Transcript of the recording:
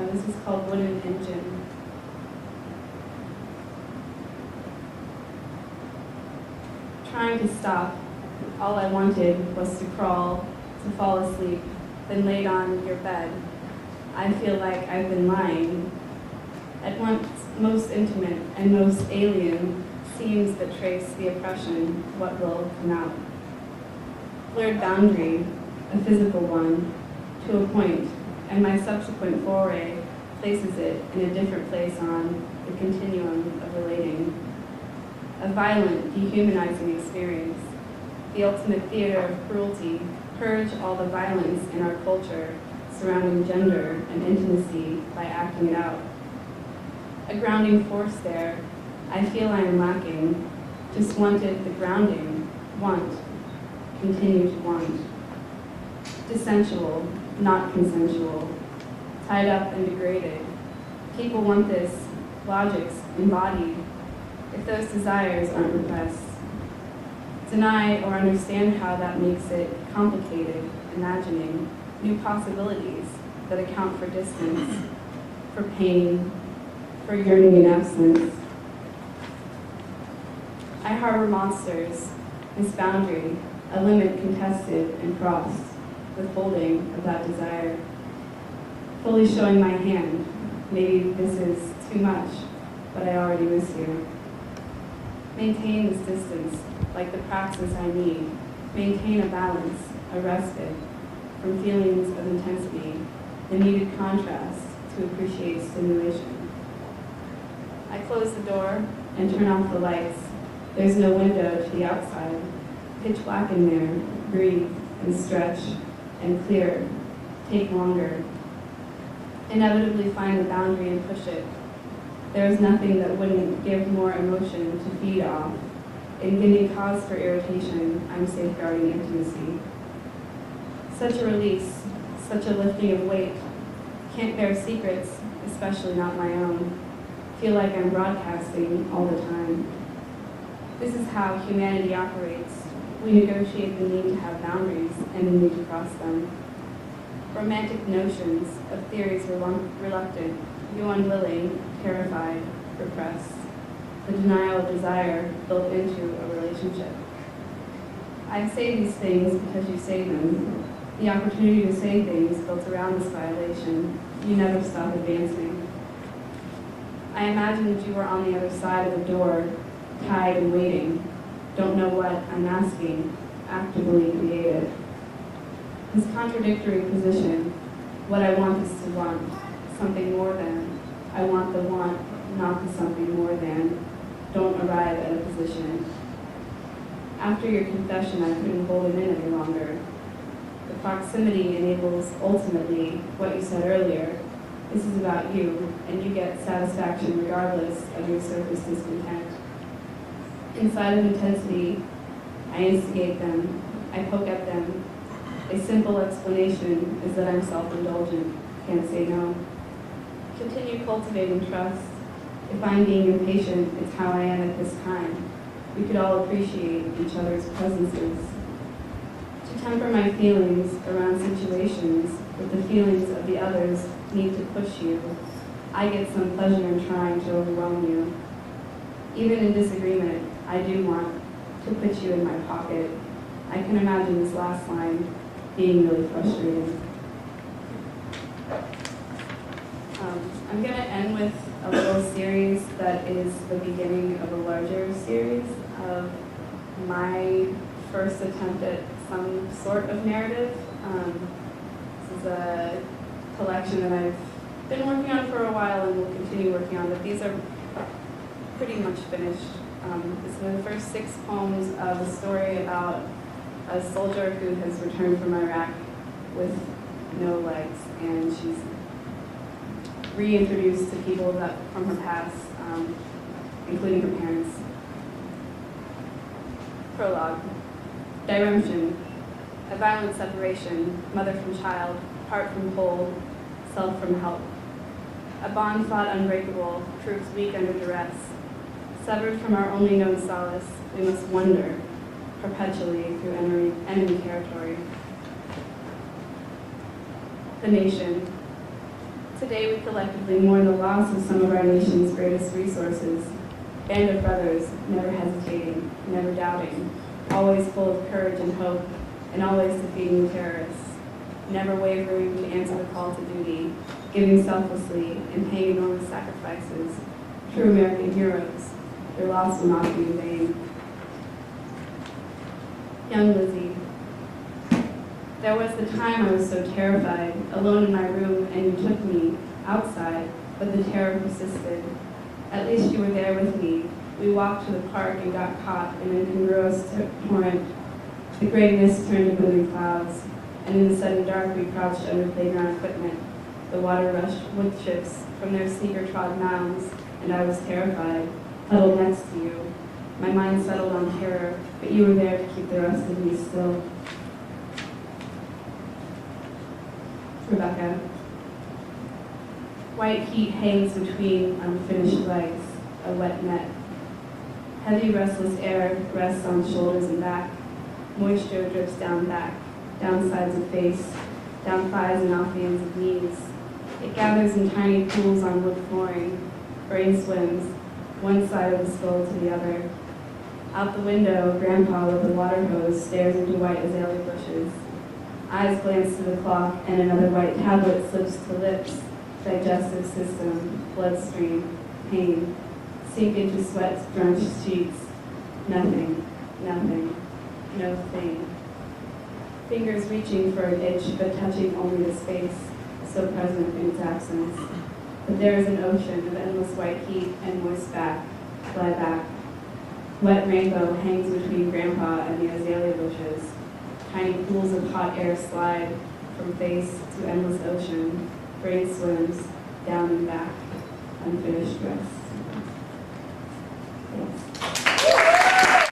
This is called Wooden Engine. Trying to stop, all I wanted was to crawl, to fall asleep, then laid on your bed. I feel like I've been lying. At once most intimate and most alien seems that trace the oppression, what will come out. Blurred boundary, a physical one, to a point, and my subsequent foray places it in a different place on the continuum of relating. A violent, dehumanizing experience, the ultimate theater of cruelty, purge all the violence in our culture surrounding gender and intimacy by acting it out. A grounding force there, I feel I am lacking, just wanted the grounding, want, continue to want. Dissensual, not consensual, tied up and degraded. People want this, logics embodied, if those desires aren't repressed. Deny or understand how that makes it complicated, imagining new possibilities that account for distance, for pain, for yearning and absence. I harbor monsters, this boundary, a limit contested and crossed, withholding of that desire. Fully showing my hand, maybe this is too much, but I already miss you. Maintain this distance, like the praxis I need. Maintain a balance, a respite, from feelings of intensity, the needed contrast to appreciate stimulation. I close the door and turn off the lights. There's no window to the outside. Pitch black in there, breathe and stretch and clear, take longer. Inevitably find the boundary and push it. There is nothing that wouldn't give more emotion to feed off. In giving cause for irritation, I'm safeguarding intimacy. Such a release, such a lifting of weight. Can't bear secrets, especially not my own. Feel like I'm broadcasting all the time. This is how humanity operates. We negotiate the need to have boundaries and the need to cross them. Romantic notions of theories reluctant, you unwilling, terrified, repressed. The denial of desire built into a relationship. I say these things because you say them. The opportunity to say things built around this violation. You never stop advancing. I imagined you were on the other side of the door, tied and waiting. Don't know what I'm asking, actively creative. This contradictory position, what I want is to want, something more than. I want the want, not the something more than. Don't arrive at a position. After your confession, I couldn't hold it in any longer. The proximity enables ultimately what you said earlier. This is about you, and you get satisfaction regardless of your surface discontent. Inside of intensity, I instigate them, I poke at them. A simple explanation is that I'm self-indulgent, can't say no. Continue cultivating trust. If I'm being impatient, it's how I am at this time. We could all appreciate each other's presences. To temper my feelings around situations with the feelings of the others need to push you, I get some pleasure in trying to overwhelm you. Even in disagreement, I do want to put you in my pocket. I can imagine this last line being really frustrating. I'm going to end with a little series that is the beginning of a larger series of my first attempt at some sort of narrative. This is a collection that I've been working on for a while and will continue working on, but these are pretty much finished. This is the first 6 poems of a story about a soldier who has returned from Iraq with no legs, and she's reintroduced to people that from her past, including her parents. Prologue. Diremption. A violent separation, mother from child, heart from whole, self from help. A bond thought unbreakable, proves weak under duress. Severed from our only known solace, we must wander perpetually through enemy territory. The nation. Today we collectively mourn the loss of some of our nation's greatest resources. Band of brothers, never hesitating, never doubting, always full of courage and hope, and always defeating terrorists, never wavering to answer the call to duty, giving selflessly and paying enormous sacrifices. True American heroes, their loss will not be in vain. Young Lizzie. There was the time I was so terrified, alone in my room, and you took me outside, but the terror persisted. At least you were there with me. We walked to the park and got caught in an incongruous torrent. The gray mist turned to moving clouds, and in the sudden dark we crouched under playground equipment. The water rushed wood chips from their sneaker-trod mounds, and I was terrified, huddled next to you. My mind settled on terror, but you were there to keep the rest of me still. Rebecca. White heat hangs between unfinished legs, a wet net. Heavy, restless air rests on shoulders and back. Moisture drips down back, down sides of face, down thighs and off the ends of knees. It gathers in tiny pools on wood flooring. Brain swims, one side of the skull to the other. Out the window, Grandpa with a water hose stares into white azalea bushes. Eyes glance to the clock, and another white tablet slips to lips. Digestive system, bloodstream, pain. Sink into sweat-drenched sheets. Nothing, nothing, no thing. Fingers reaching for an itch, but touching only the space, so present in its absence. But there is an ocean of endless white heat and moist back, fly back. Wet rainbow hangs between Grandpa and the azalea bushes. Tiny pools of hot air slide from face to endless ocean. Brain swims down and back, unfinished rest.